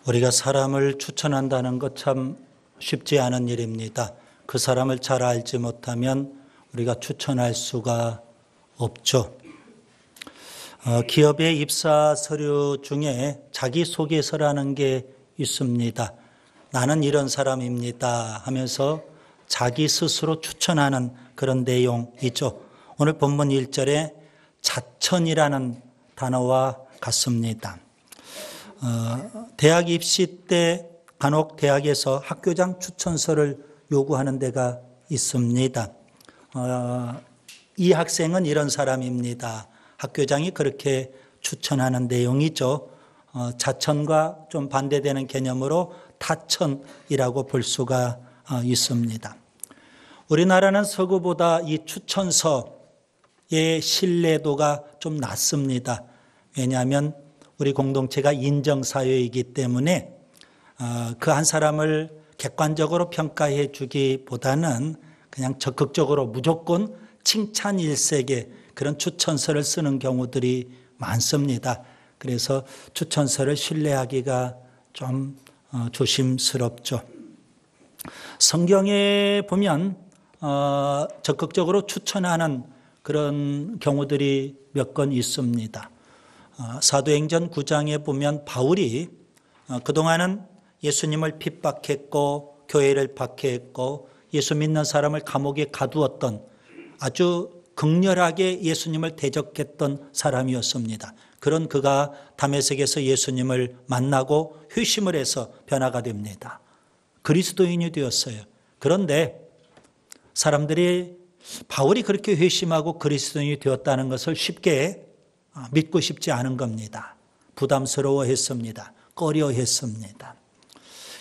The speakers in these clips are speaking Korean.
우리가 사람을 추천한다는 것 참 쉽지 않은 일입니다. 그 사람을 잘 알지 못하면 우리가 추천할 수가 없죠. 기업의 입사 서류 중에 자기소개서라는 게 있습니다. 나는 이런 사람입니다 하면서 자기 스스로 추천하는 그런 내용이죠. 오늘 본문 1절에 자천이라는 단어와 같습니다. 대학 입시 때 간혹 대학에서 학교장 추천서를 요구하는 데가 있습니다. 이 학생은 이런 사람입니다. 학교장이 그렇게 추천하는 내용이죠. 자천과 좀 반대되는 개념으로 타천이라고 볼 수가 있습니다. 우리나라는 서구보다 이 추천서의 신뢰도가 좀 낮습니다. 왜냐하면 우리 공동체가 인정사회이기 때문에 그 한 사람을 객관적으로 평가해 주기보다는 그냥 적극적으로 무조건 칭찬 일색의 그런 추천서를 쓰는 경우들이 많습니다. 그래서 추천서를 신뢰하기가 좀 조심스럽죠. 성경에 보면 적극적으로 추천하는 그런 경우들이 몇 건 있습니다. 사도행전 9장에 보면 바울이 그동안은 예수님을 핍박했고 교회를 박해했고 예수 믿는 사람을 감옥에 가두었던 아주 극렬하게 예수님을 대적했던 사람이었습니다. 그런 그가 다메섹에서 예수님을 만나고 회심을 해서 변화가 됩니다. 그리스도인이 되었어요. 그런데 사람들이 바울이 그렇게 회심하고 그리스도인이 되었다는 것을 쉽게 믿고 싶지 않은 겁니다. 부담스러워했습니다. 꺼려했습니다.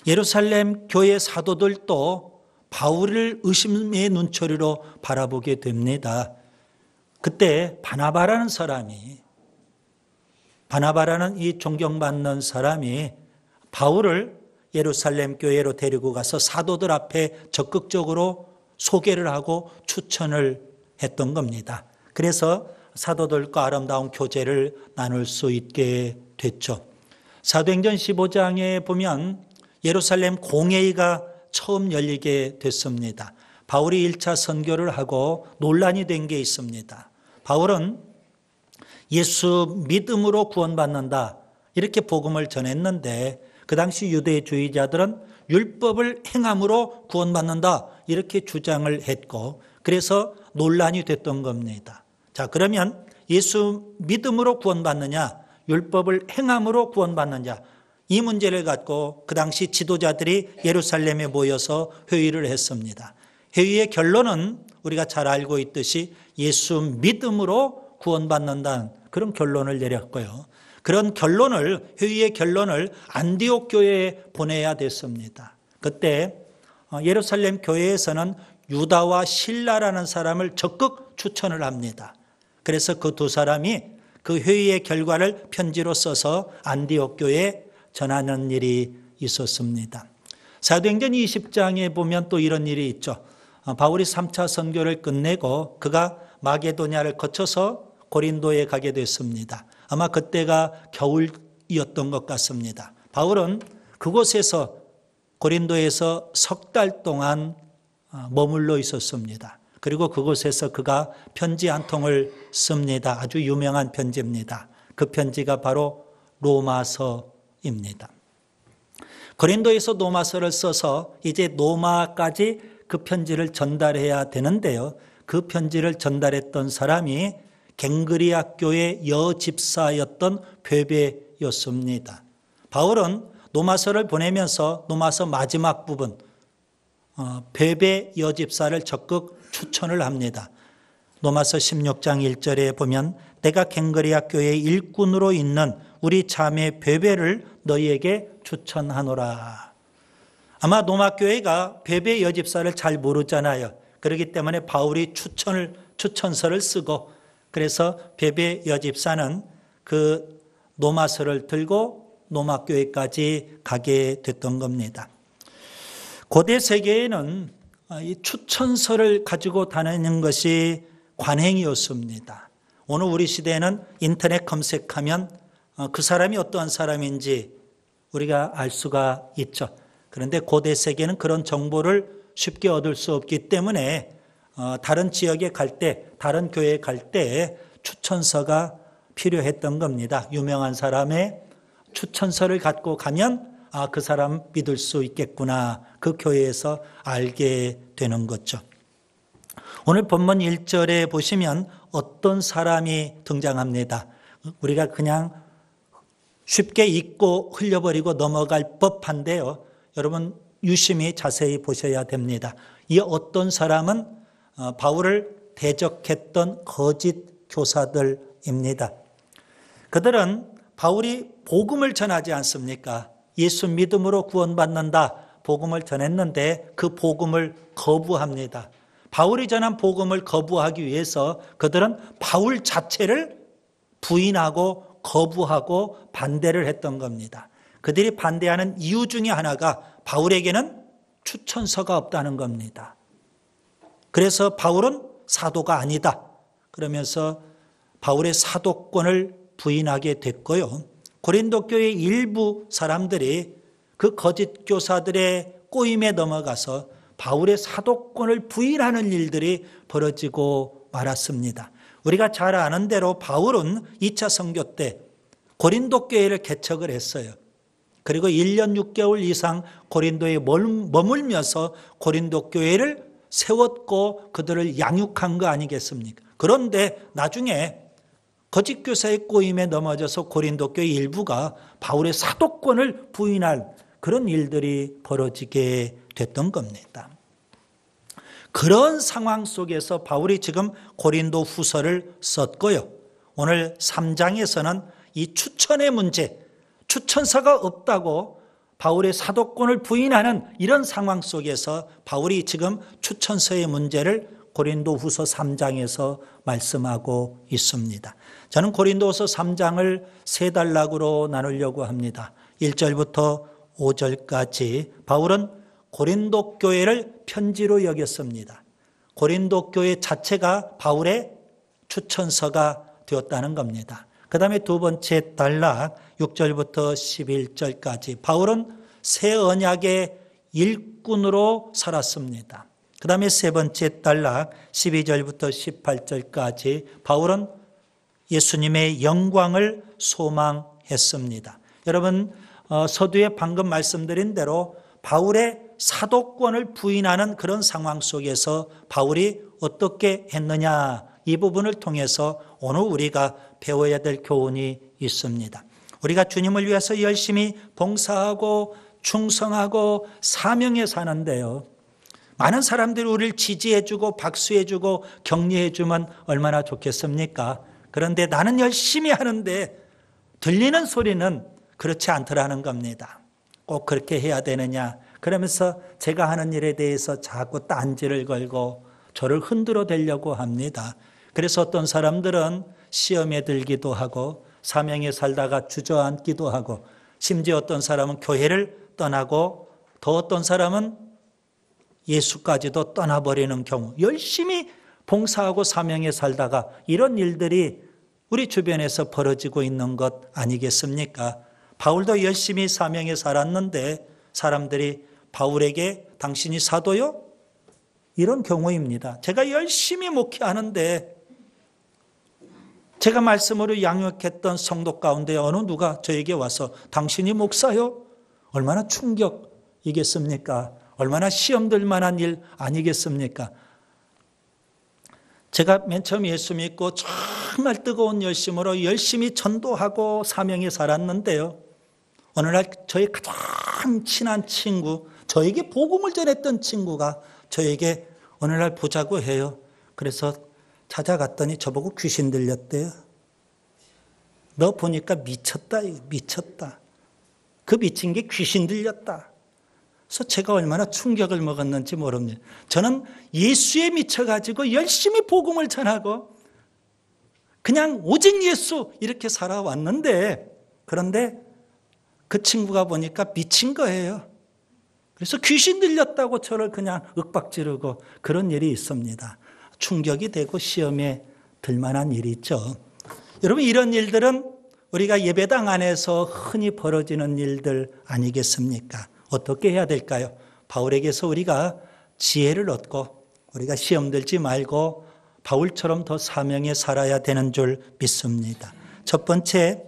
예루살렘 교회 사도들도 바울을 의심의 눈초리로 바라보게 됩니다. 그때 바나바라는 이 존경받는 사람이 바울을 예루살렘 교회로 데리고 가서 사도들 앞에 적극적으로 소개를 하고 추천을 했던 겁니다. 그래서 사도들과 아름다운 교제를 나눌 수 있게 됐죠. 사도행전 15장에 보면 예루살렘 공회의가 처음 열리게 됐습니다. 바울이 1차 선교를 하고 논란이 된 게 있습니다. 바울은 예수 믿음으로 구원받는다 이렇게 복음을 전했는데 그 당시 유대주의자들은 율법을 행함으로 구원받는다 이렇게 주장을 했고 그래서 논란이 됐던 겁니다. 자, 그러면 예수 믿음으로 구원받느냐 율법을 행함으로 구원받느냐 이 문제를 갖고 그 당시 지도자들이 예루살렘에 모여서 회의를 했습니다. 회의의 결론은 우리가 잘 알고 있듯이 예수 믿음으로 구원받는다는 그런 결론을 내렸고요. 그런 회의의 결론을 안디옥 교회에 보내야 됐습니다. 그때 예루살렘 교회에서는 유다와 실라라는 사람을 적극 추천을 합니다. 그래서 그 두 사람이 그 회의의 결과를 편지로 써서 안디옥 교회에 전하는 일이 있었습니다. 사도행전 20장에 보면 또 이런 일이 있죠. 바울이 3차 선교를 끝내고 그가 마게도냐를 거쳐서 고린도에 가게 됐습니다. 아마 그때가 겨울이었던 것 같습니다. 바울은 그곳에서 고린도에서 석 달 동안 머물러 있었습니다. 그리고 그곳에서 그가 편지 한 통을 씁니다. 아주 유명한 편지입니다. 그 편지가 바로 로마서입니다. 고린도에서 로마서를 써서 이제 로마까지 그 편지를 전달해야 되는데요. 그 편지를 전달했던 사람이 갱그리아 교회 여집사였던 베베였습니다. 바울은 로마서를 보내면서 로마서 마지막 부분 베베 여집사를 적극 추천을 합니다. 로마서 16장 1절에 보면 내가 갱그리아 교회 일꾼으로 있는 우리 자매 베베를 너희에게 추천하노라. 아마 로마 교회가 베베 여집사를 잘 모르잖아요. 그렇기 때문에 바울이 추천서를 쓰고 그래서 베베 여집사는 그 로마서를 들고 로마 교회까지 가게 됐던 겁니다. 고대 세계에는 이 추천서를 가지고 다니는 것이 관행이었습니다. 오늘 우리 시대에는 인터넷 검색하면 그 사람이 어떠한 사람인지 우리가 알 수가 있죠. 그런데 고대 세계는 그런 정보를 쉽게 얻을 수 없기 때문에 다른 지역에 갈 때, 다른 교회에 갈 때 추천서가 필요했던 겁니다. 유명한 사람의 추천서를 갖고 가면 그 사람 믿을 수 있겠구나. 그 교회에서 알게 되는 거죠. 오늘 본문 1절에 보시면 어떤 사람이 등장합니다. 우리가 그냥 쉽게 잊고 흘려버리고 넘어갈 법한데요. 여러분 유심히 자세히 보셔야 됩니다. 이 어떤 사람은 바울을 대적했던 거짓 교사들입니다. 그들은 바울이 복음을 전하지 않습니까? 예수 믿음으로 구원받는다 복음을 전했는데 그 복음을 거부합니다. 바울이 전한 복음을 거부하기 위해서 그들은 바울 자체를 부인하고 거부하고 반대를 했던 겁니다. 그들이 반대하는 이유 중에 하나가 바울에게는 추천서가 없다는 겁니다. 그래서 바울은 사도가 아니다. 그러면서 바울의 사도권을 부인하게 됐고요. 고린도 교회 일부 사람들이 그 거짓 교사들의 꼬임에 넘어가서 바울의 사도권을 부인하는 일들이 벌어지고 말았습니다. 우리가 잘 아는 대로 바울은 2차 선교 때 고린도 교회를 개척을 했어요. 그리고 1년 6개월 이상 고린도에 머물면서 고린도 교회를 세웠고 그들을 양육한 거 아니겠습니까? 그런데 나중에 거짓 교사의 꼬임에 넘어져서 고린도 교회 일부가 바울의 사도권을 부인할 그런 일들이 벌어지게 됐던 겁니다. 그런 상황 속에서 바울이 지금 고린도 후서를 썼고요. 오늘 3장에서는 이 추천의 문제, 추천서가 없다고 바울의 사도권을 부인하는 이런 상황 속에서 바울이 지금 추천서의 문제를 고린도 후서 3장에서 말씀하고 있습니다. 저는 고린도 후서 3장을 세 단락으로 나누려고 합니다. 1절부터 5절까지 바울은 고린도 교회를 편지로 여겼습니다. 고린도 교회 자체가 바울의 추천서가 되었다는 겁니다. 그 다음에 두 번째 단락 6절부터 11절까지 바울은 새 언약의 일꾼으로 살았습니다. 그 다음에 세 번째 단락 12절부터 18절까지 바울은 예수님의 영광을 소망했습니다. 여러분 서두에 방금 말씀드린 대로 바울의 사도권을 부인하는 그런 상황 속에서 바울이 어떻게 했느냐 이 부분을 통해서 오늘 우리가 배워야 될 교훈이 있습니다. 우리가 주님을 위해서 열심히 봉사하고 충성하고 사명에 사는데요. 많은 사람들이 우리를 지지해주고 박수해주고 격려해주면 얼마나 좋겠습니까? 그런데 나는 열심히 하는데 들리는 소리는 그렇지 않더라는 겁니다. 꼭 그렇게 해야 되느냐? 그러면서 제가 하는 일에 대해서 자꾸 딴지를 걸고 저를 흔들어 대려고 합니다. 그래서 어떤 사람들은 시험에 들기도 하고 사명에 살다가 주저앉기도 하고 심지어 어떤 사람은 교회를 떠나고 더 어떤 사람은 예수까지도 떠나버리는 경우 열심히 봉사하고 사명에 살다가 이런 일들이 우리 주변에서 벌어지고 있는 것 아니겠습니까? 바울도 열심히 사명에 살았는데 사람들이 바울에게 당신이 사도요? 이런 경우입니다. 제가 열심히 목회하는데 제가 말씀으로 양육했던 성도 가운데 어느 누가 저에게 와서 당신이 목사요? 얼마나 충격이겠습니까? 얼마나 시험들 만한 일 아니겠습니까? 제가 맨 처음 예수 믿고 정말 뜨거운 열심으로 열심히 전도하고 사명에 살았는데요. 어느 날 저의 가장 친한 친구, 저에게 복음을 전했던 친구가 저에게 어느 날 보자고 해요. 그래서 찾아갔더니 저보고 귀신 들렸대요. 너 보니까 미쳤다, 미쳤다. 그 미친 게 귀신 들렸다. 그래서 제가 얼마나 충격을 먹었는지 모릅니다. 저는 예수에 미쳐가지고 열심히 복음을 전하고 그냥 오직 예수 이렇게 살아왔는데 그런데 그 친구가 보니까 미친 거예요. 그래서 귀신 들렸다고 저를 그냥 윽박지르고 그런 일이 있습니다. 충격이 되고 시험에 들 만한 일이 있죠. 여러분 이런 일들은 우리가 예배당 안에서 흔히 벌어지는 일들 아니겠습니까? 어떻게 해야 될까요? 바울에게서 우리가 지혜를 얻고 우리가 시험 들지 말고 바울처럼 더 사명에 살아야 되는 줄 믿습니다. 첫 번째,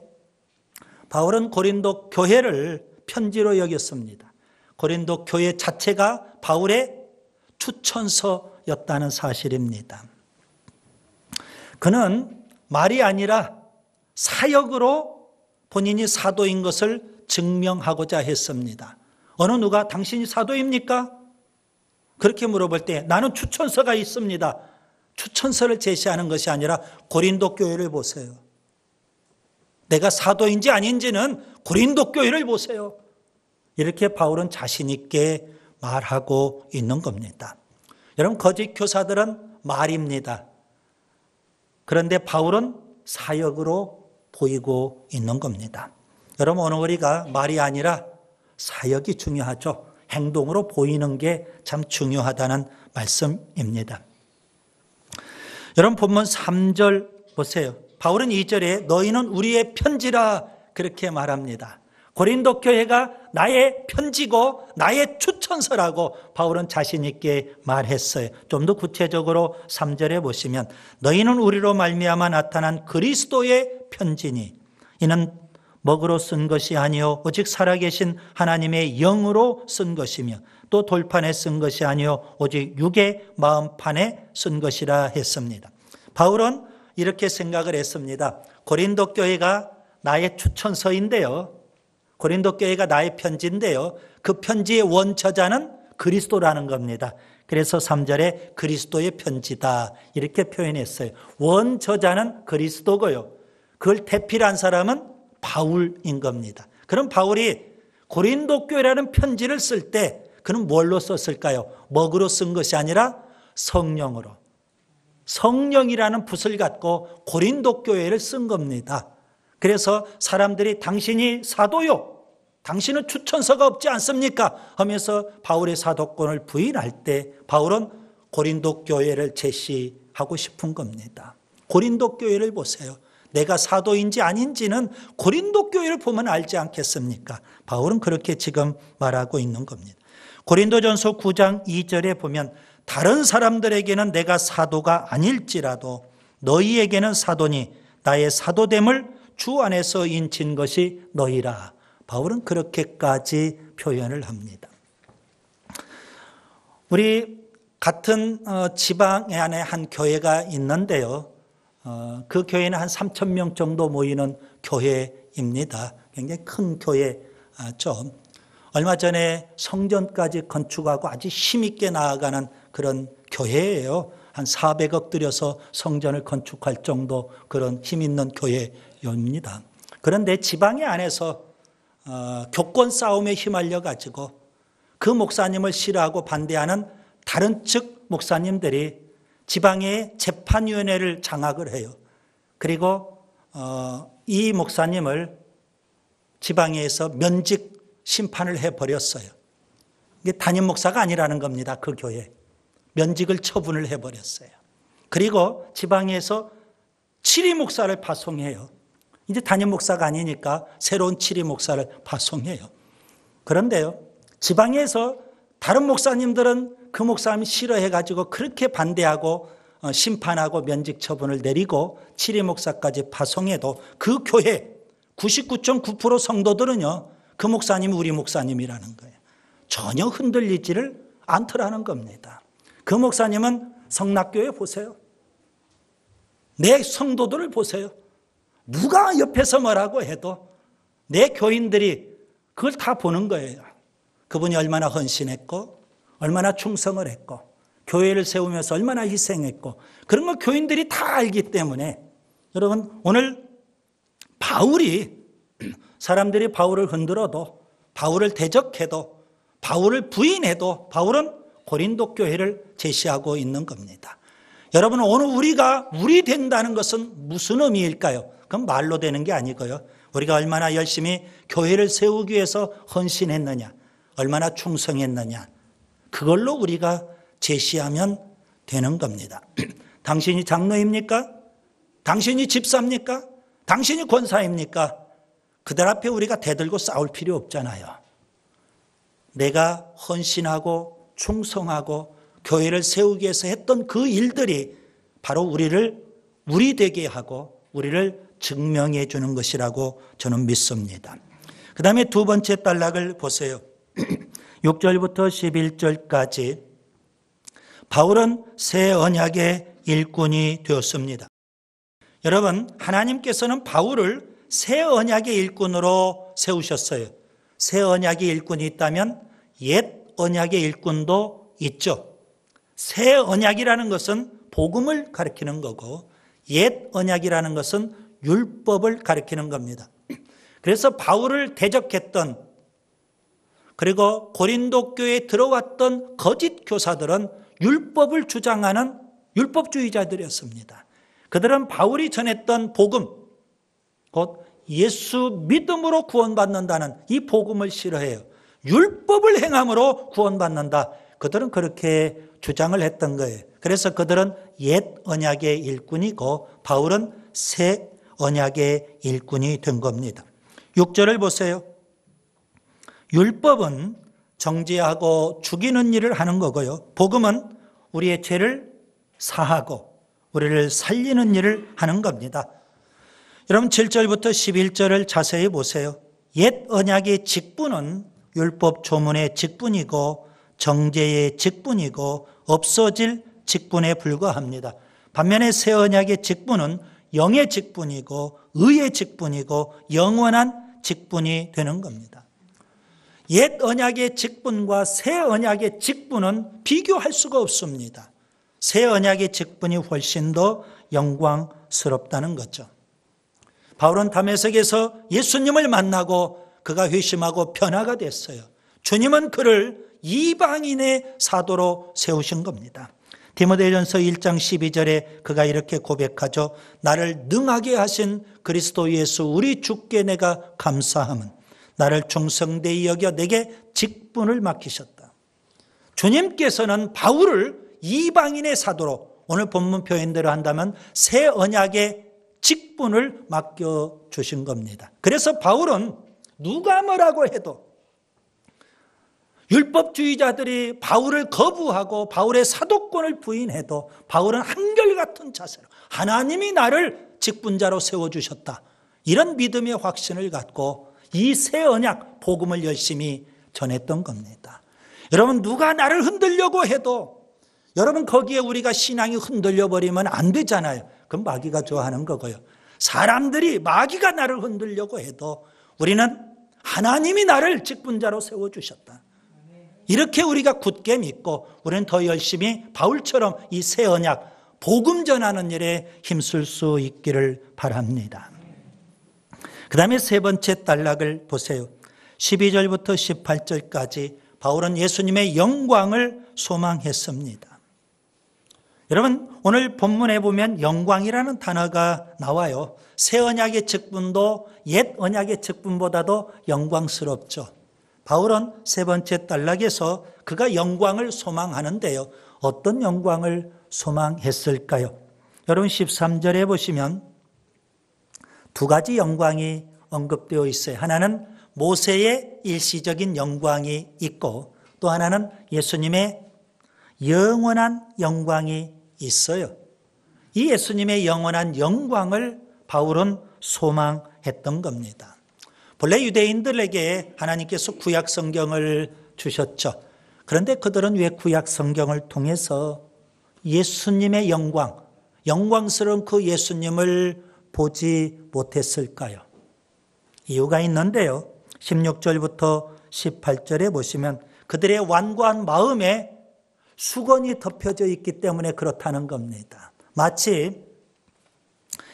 바울은 고린도 교회를 편지로 여겼습니다. 고린도 교회 자체가 바울의 추천서였다는 사실입니다. 그는 말이 아니라 사역으로 본인이 사도인 것을 증명하고자 했습니다. 어느 누가 당신이 사도입니까? 그렇게 물어볼 때 나는 추천서가 있습니다. 추천서를 제시하는 것이 아니라 고린도 교회를 보세요. 내가 사도인지 아닌지는 고린도 교회를 보세요. 이렇게 바울은 자신 있게 말하고 있는 겁니다. 여러분, 거짓 교사들은 말입니다. 그런데 바울은 사역으로 보이고 있는 겁니다. 여러분, 오늘 우리가 말이 아니라 사역이 중요하죠. 행동으로 보이는 게 참 중요하다는 말씀입니다. 여러분, 본문 3절 보세요. 바울은 2절에 너희는 우리의 편지라 그렇게 말합니다. 고린도 교회가 나의 편지고 나의 추천서라고 바울은 자신 있게 말했어요. 좀 더 구체적으로 3절에 보시면 너희는 우리로 말미암아 나타난 그리스도의 편지니 이는 먹으로 쓴 것이 아니요 오직 살아계신 하나님의 영으로 쓴 것이며 또 돌판에 쓴 것이 아니요 오직 육의 마음판에 쓴 것이라 했습니다. 바울은 이렇게 생각을 했습니다. 고린도 교회가 나의 추천서인데요. 고린도 교회가 나의 편지인데요. 그 편지의 원저자는 그리스도라는 겁니다. 그래서 3절에 그리스도의 편지다 이렇게 표현했어요. 원저자는 그리스도고요. 그걸 대필한 사람은 바울인 겁니다. 그럼 바울이 고린도 교회라는 편지를 쓸 때 그는 뭘로 썼을까요? 먹으로 쓴 것이 아니라 성령으로. 성령이라는 붓을 갖고 고린도 교회를 쓴 겁니다. 그래서 사람들이 당신이 사도요, 당신은 추천서가 없지 않습니까? 하면서 바울의 사도권을 부인할 때 바울은 고린도 교회를 제시하고 싶은 겁니다. 고린도 교회를 보세요. 내가 사도인지 아닌지는 고린도 교회를 보면 알지 않겠습니까? 바울은 그렇게 지금 말하고 있는 겁니다. 고린도전서 9장 2절에 보면 다른 사람들에게는 내가 사도가 아닐지라도 너희에게는 사도니 나의 사도됨을 주 안에서 인친 것이 너희라. 바울은 그렇게까지 표현을 합니다. 우리 같은 지방 안에 한 교회가 있는데요. 그 교회는 한 3,000명 정도 모이는 교회입니다. 굉장히 큰 교회죠. 얼마 전에 성전까지 건축하고 아주 힘있게 나아가는 그런 교회예요. 한 400억 들여서 성전을 건축할 정도 그런 힘있는 교회입니다. 그런데 지방의 안에서 교권 싸움에 휘말려 가지고 그 목사님을 싫어하고 반대하는 다른 측 목사님들이 지방의 재판위원회를 장악을 해요. 그리고 이 목사님을 지방에서 면직 심판을 해버렸어요. 이게 담임 목사가 아니라는 겁니다. 그 교회. 면직을 처분을 해버렸어요. 그리고 지방에서 치리 목사를 파송해요. 이제 담임 목사가 아니니까 새로운 치리 목사를 파송해요. 그런데요, 지방에서 다른 목사님들은 그 목사님이 싫어해가지고 그렇게 반대하고 심판하고 면직 처분을 내리고 치리 목사까지 파송해도 그 교회 99.9% 성도들은요, 그 목사님이 우리 목사님이라는 거예요. 전혀 흔들리지를 않더라는 겁니다. 그 목사님은 성락교회 보세요. 내 성도들을 보세요. 누가 옆에서 뭐라고 해도 내 교인들이 그걸 다 보는 거예요. 그분이 얼마나 헌신했고 얼마나 충성을 했고 교회를 세우면서 얼마나 희생했고 그런 거 교인들이 다 알기 때문에 여러분 오늘 바울이 사람들이 바울을 흔들어도 바울을 대적해도 바울을 부인해도 바울은 고린도 교회를 제시하고 있는 겁니다. 여러분 오늘 우리가 우리 된다는 것은 무슨 의미일까요? 그건 말로 되는 게 아니고요. 우리가 얼마나 열심히 교회를 세우기 위해서 헌신했느냐, 얼마나 충성했느냐, 그걸로 우리가 제시하면 되는 겁니다. 당신이 장로입니까? 당신이 집사입니까? 당신이 권사입니까? 그들 앞에 우리가 대들고 싸울 필요 없잖아요. 내가 헌신하고 충성하고 교회를 세우기 위해서 했던 그 일들이 바로 우리를 우리 되게 하고 우리를 증명해 주는 것이라고 저는 믿습니다. 그 다음에 두 번째 단락을 보세요. 6절부터 11절까지 바울은 새 언약의 일꾼이 되었습니다. 여러분, 하나님께서는 바울을 새 언약의 일꾼으로 세우셨어요. 새 언약의 일꾼이 있다면 옛 언약의 일꾼도 있죠. 새 언약이라는 것은 복음을 가리키는 거고 옛 언약이라는 것은 율법을 가리키는 겁니다. 그래서 바울을 대적했던 그리고 고린도 교회에 들어왔던 거짓 교사들은 율법을 주장하는 율법주의자들이었습니다. 그들은 바울이 전했던 복음, 곧 예수 믿음으로 구원받는다는 이 복음을 싫어해요. 율법을 행함으로 구원받는다. 그들은 그렇게 주장을 했던 거예요. 그래서 그들은 옛 언약의 일꾼이고 바울은 새 언약의 일꾼이 된 겁니다. 6절을 보세요. 율법은 정죄하고 죽이는 일을 하는 거고요. 복음은 우리의 죄를 사하고 우리를 살리는 일을 하는 겁니다. 여러분 7절부터 11절을 자세히 보세요. 옛 언약의 직분은 율법 조문의 직분이고 정죄의 직분이고 없어질 직분에 불과합니다. 반면에 새 언약의 직분은 영의 직분이고 의의 직분이고 영원한 직분이 되는 겁니다. 옛 언약의 직분과 새 언약의 직분은 비교할 수가 없습니다. 새 언약의 직분이 훨씬 더 영광스럽다는 거죠. 바울은 다메섹에서 예수님을 만나고 그가 회심하고 변화가 됐어요. 주님은 그를 이방인의 사도로 세우신 겁니다. 디모데전서 1장 12절에 그가 이렇게 고백하죠. 나를 능하게 하신 그리스도 예수 우리 주께 내가 감사함은 나를 충성되이 여겨 내게 직분을 맡기셨다. 주님께서는 바울을 이방인의 사도로 오늘 본문 표현대로 한다면 새 언약의 직분을 맡겨주신 겁니다. 그래서 바울은 누가 뭐라고 해도 율법주의자들이 바울을 거부하고 바울의 사도권을 부인해도 바울은 한결같은 자세로 하나님이 나를 직분자로 세워주셨다. 이런 믿음의 확신을 갖고 이 새 언약 복음을 열심히 전했던 겁니다. 여러분 누가 나를 흔들려고 해도 여러분 거기에 우리가 신앙이 흔들려 버리면 안 되잖아요. 그건 마귀가 좋아하는 거고요. 사람들이 마귀가 나를 흔들려고 해도 우리는 하나님이 나를 직분자로 세워주셨다. 이렇게 우리가 굳게 믿고 우리는 더 열심히 바울처럼 이 새 언약 복음 전하는 일에 힘쓸 수 있기를 바랍니다. 그 다음에 세 번째 단락을 보세요. 12절부터 18절까지 바울은 예수님의 영광을 소망했습니다. 여러분 오늘 본문에 보면 영광이라는 단어가 나와요. 새 언약의 직분도 옛 언약의 직분보다도 영광스럽죠. 바울은 세 번째 단락에서 그가 영광을 소망하는데요. 어떤 영광을 소망했을까요? 여러분 13절에 보시면 두 가지 영광이 언급되어 있어요. 하나는 모세의 일시적인 영광이 있고 또 하나는 예수님의 영원한 영광이 있어요. 이 예수님의 영원한 영광을 바울은 소망했던 겁니다. 본래 유대인들에게 하나님께서 구약 성경을 주셨죠. 그런데 그들은 왜 구약 성경을 통해서 예수님의 영광, 영광스러운 그 예수님을 보지 못했을까요? 이유가 있는데요. 16절부터 18절에 보시면 그들의 완고한 마음에 수건이 덮여져 있기 때문에 그렇다는 겁니다. 마치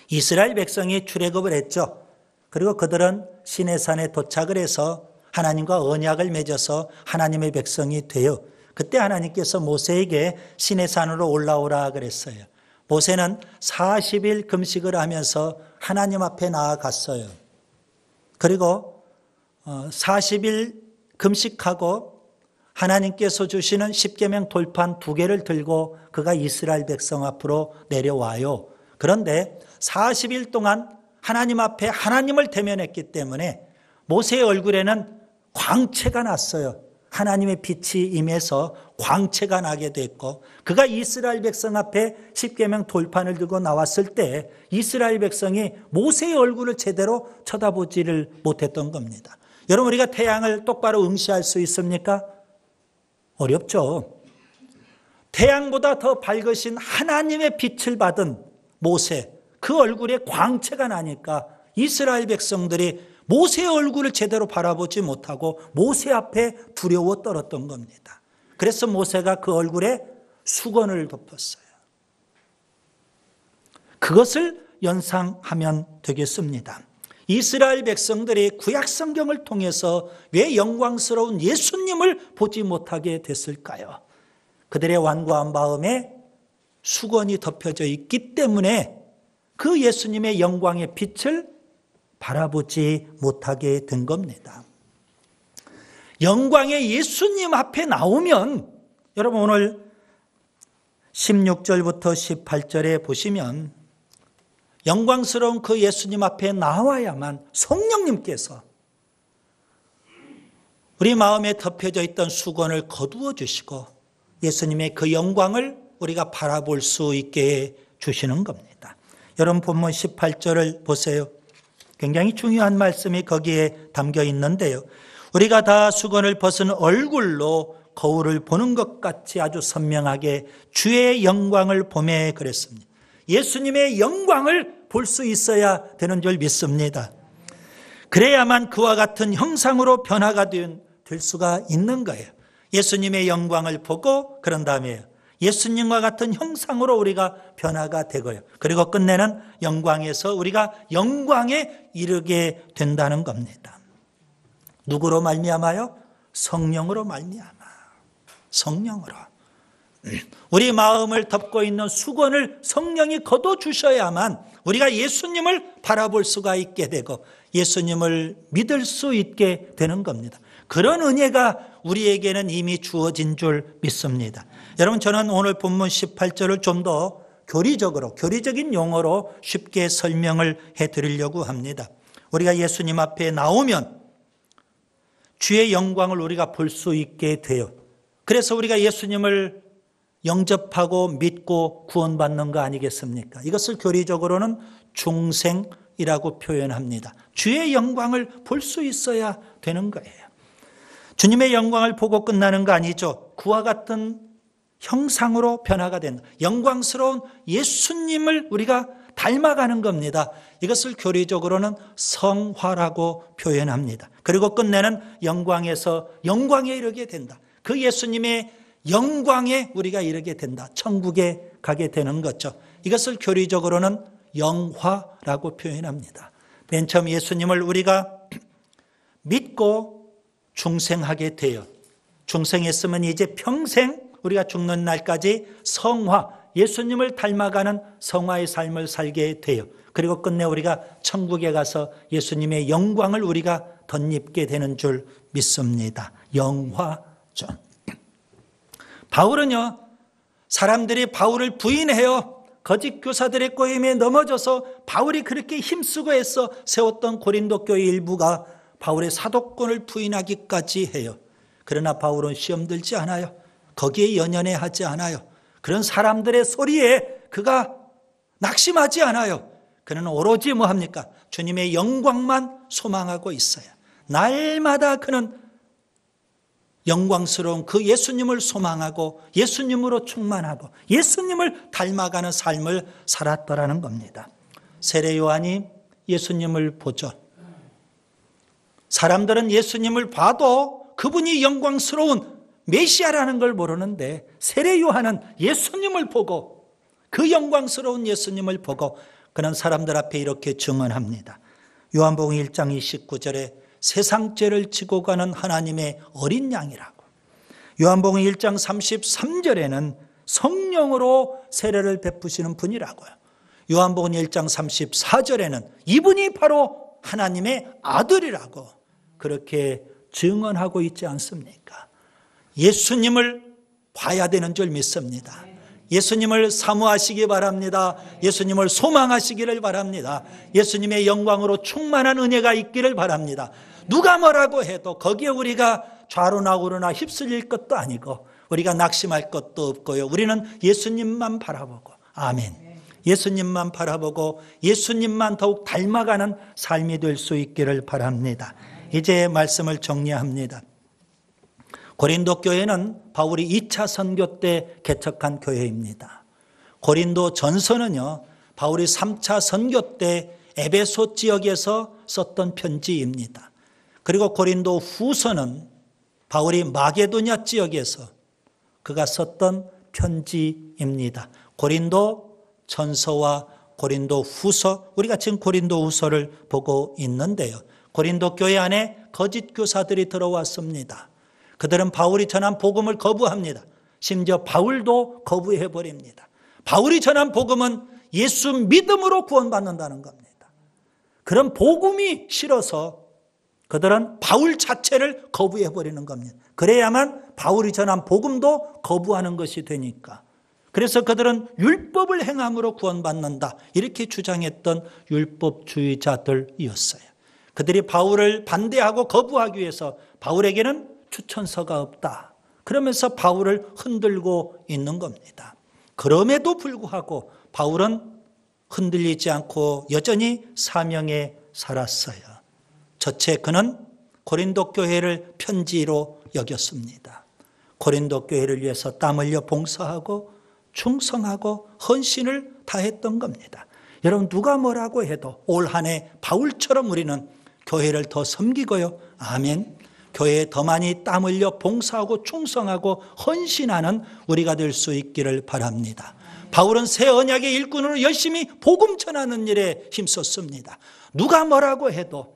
이스라엘 백성이 출애굽을 했죠. 그리고 그들은 시내산에 도착을 해서 하나님과 언약을 맺어서 하나님의 백성이 되어 그때 하나님께서 모세에게 시내산으로 올라오라 그랬어요. 모세는 40일 금식을 하면서 하나님 앞에 나아갔어요. 그리고 40일 금식하고 하나님께서 주시는 십계명 돌판 2개를 들고 그가 이스라엘 백성 앞으로 내려와요. 그런데 40일 동안 하나님 앞에 하나님을 대면했기 때문에 모세의 얼굴에는 광채가 났어요. 하나님의 빛이 임해서 광채가 나게 됐고, 그가 이스라엘 백성 앞에 십계명 돌판을 들고 나왔을 때 이스라엘 백성이 모세의 얼굴을 제대로 쳐다보지를 못했던 겁니다. 여러분, 우리가 태양을 똑바로 응시할 수 있습니까? 어렵죠. 태양보다 더 밝으신 하나님의 빛을 받은 모세, 그 얼굴에 광채가 나니까 이스라엘 백성들이 모세의 얼굴을 제대로 바라보지 못하고 모세 앞에 두려워 떨었던 겁니다. 그래서 모세가 그 얼굴에 수건을 덮었어요. 그것을 연상하면 되겠습니다. 이스라엘 백성들이 구약 성경을 통해서 왜 영광스러운 예수님을 보지 못하게 됐을까요? 그들의 완고한 마음에 수건이 덮여져 있기 때문에 그 예수님의 영광의 빛을 바라보지 못하게 된 겁니다. 영광의 예수님 앞에 나오면, 여러분 오늘 16절부터 18절에 보시면 영광스러운 그 예수님 앞에 나와야만 성령님께서 우리 마음에 덮여져 있던 수건을 거두어 주시고 예수님의 그 영광을 우리가 바라볼 수 있게 주시는 겁니다. 여러분 본문 18절을 보세요. 굉장히 중요한 말씀이 거기에 담겨 있는데요. 우리가 다 수건을 벗은 얼굴로 거울을 보는 것 같이 아주 선명하게 주의 영광을 보매 그랬습니다. 예수님의 영광을 볼 수 있어야 되는 줄 믿습니다. 그래야만 그와 같은 형상으로 변화가 될 수가 있는 거예요. 예수님의 영광을 보고 그런 다음에 예수님과 같은 형상으로 우리가 변화가 되고요. 그리고 끝내는 영광에서 우리가 영광에 이르게 된다는 겁니다. 누구로 말미암아요? 성령으로 말미암아. 성령으로. 우리 마음을 덮고 있는 수건을 성령이 걷어주셔야만 우리가 예수님을 바라볼 수가 있게 되고 예수님을 믿을 수 있게 되는 겁니다. 그런 은혜가 우리에게는 이미 주어진 줄 믿습니다. 여러분, 저는 오늘 본문 18절을 좀 더 교리적인 용어로 쉽게 설명을 해드리려고 합니다. 우리가 예수님 앞에 나오면 주의 영광을 우리가 볼 수 있게 돼요. 그래서 우리가 예수님을 영접하고 믿고 구원받는 거 아니겠습니까? 이것을 교리적으로는 중생이라고 표현합니다. 주의 영광을 볼 수 있어야 되는 거예요. 주님의 영광을 보고 끝나는 거 아니죠. 그와 같은 형상으로 변화가 된다. 영광스러운 예수님을 우리가 닮아가는 겁니다. 이것을 교리적으로는 성화라고 표현합니다. 그리고 끝내는 영광에서 영광에 이르게 된다. 그 예수님의 영광에 우리가 이르게 된다. 천국에 가게 되는 거죠. 이것을 교리적으로는 영화라고 표현합니다. 맨 처음 예수님을 우리가 믿고 중생하게 돼요. 중생했으면 이제 평생 우리가 죽는 날까지 성화, 예수님을 닮아가는 성화의 삶을 살게 돼요. 그리고 끝내 우리가 천국에 가서 예수님의 영광을 우리가 덧입게 되는 줄 믿습니다. 영화죠. 바울은요, 사람들이 바울을 부인해요. 거짓 교사들의 꼬임에 넘어져서 바울이 그렇게 힘쓰고 해서 세웠던 고린도 교회 일부가 바울의 사도권을 부인하기까지 해요. 그러나 바울은 시험 들지 않아요. 거기에 연연해하지 않아요. 그런 사람들의 소리에 그가 낙심하지 않아요. 그는 오로지 뭐합니까? 주님의 영광만 소망하고 있어요. 날마다 그는 영광스러운 그 예수님을 소망하고 예수님으로 충만하고 예수님을 닮아가는 삶을 살았더라는 겁니다. 세례 요한이 예수님을 보죠. 사람들은 예수님을 봐도 그분이 영광스러운 메시아라는 걸 모르는데 세례 요한은 예수님을 보고 그 영광스러운 예수님을 보고 그는 사람들 앞에 이렇게 증언합니다. 요한복음 1장 29절에 세상 죄를 지고 가는 하나님의 어린 양이라고. 요한복음 1장 33절에는 성령으로 세례를 베푸시는 분이라고요. 요한복음 1장 34절에는 이분이 바로 하나님의 아들이라고 그렇게 증언하고 있지 않습니까? 예수님을 봐야 되는 줄 믿습니다. 예수님을 사모하시기 바랍니다. 예수님을 소망하시기를 바랍니다. 예수님의 영광으로 충만한 은혜가 있기를 바랍니다. 누가 뭐라고 해도 거기에 우리가 좌로나 우로나 휩쓸릴 것도 아니고 우리가 낙심할 것도 없고요. 우리는 예수님만 바라보고, 아멘. 예수님만 바라보고 예수님만 더욱 닮아가는 삶이 될 수 있기를 바랍니다. 이제 말씀을 정리합니다. 고린도 교회는 바울이 2차 선교 때 개척한 교회입니다. 고린도 전서는요, 바울이 3차 선교 때 에베소 지역에서 썼던 편지입니다. 그리고 고린도 후서는 바울이 마게도냐 지역에서 그가 썼던 편지입니다. 고린도 전서와 고린도 후서, 우리가 지금 고린도 후서를 보고 있는데요. 고린도 교회 안에 거짓 교사들이 들어왔습니다. 그들은 바울이 전한 복음을 거부합니다. 심지어 바울도 거부해버립니다. 바울이 전한 복음은 예수 믿음으로 구원받는다는 겁니다. 그런 복음이 싫어서 그들은 바울 자체를 거부해버리는 겁니다. 그래야만 바울이 전한 복음도 거부하는 것이 되니까. 그래서 그들은 율법을 행함으로 구원받는다, 이렇게 주장했던 율법주의자들이었어요. 그들이 바울을 반대하고 거부하기 위해서 바울에게는 추천서가 없다, 그러면서 바울을 흔들고 있는 겁니다. 그럼에도 불구하고 바울은 흔들리지 않고 여전히 사명에 살았어요. 저체 그는 고린도 교회를 편지로 여겼습니다. 고린도 교회를 위해서 땀 흘려 봉사하고 충성하고 헌신을 다했던 겁니다. 여러분, 누가 뭐라고 해도 올 한 해 바울처럼 우리는 교회를 더 섬기고요, 아멘, 교회에 더 많이 땀 흘려 봉사하고 충성하고 헌신하는 우리가 될 수 있기를 바랍니다. 바울은 새 언약의 일꾼으로 열심히 복음 전하는 일에 힘썼습니다. 누가 뭐라고 해도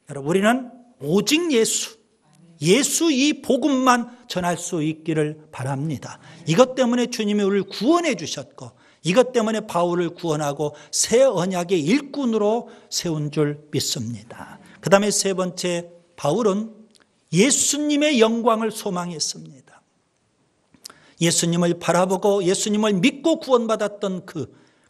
여러분, 우리는 오직 예수 이 복음만 전할 수 있기를 바랍니다. 이것 때문에 주님이 우리를 구원해 주셨고, 이것 때문에 바울을 구원하고 새 언약의 일꾼으로 세운 줄 믿습니다. 그 다음에 세 번째, 바울은 예수님의 영광을 소망했습니다. 예수님을 바라보고 예수님을 믿고 구원받았던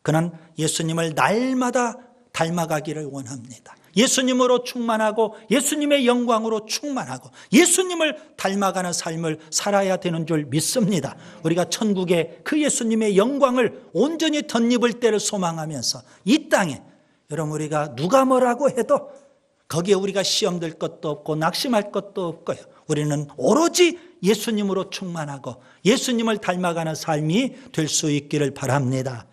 그는 예수님을 날마다 닮아가기를 원합니다. 예수님으로 충만하고 예수님의 영광으로 충만하고 예수님을 닮아가는 삶을 살아야 되는 줄 믿습니다. 우리가 천국에 그 예수님의 영광을 온전히 덧입을 때를 소망하면서 이 땅에, 여러분, 우리가 누가 뭐라고 해도 거기에 우리가 시험될 것도 없고 낙심할 것도 없고요. 우리는 오로지 예수님으로 충만하고 예수님을 닮아가는 삶이 될 수 있기를 바랍니다.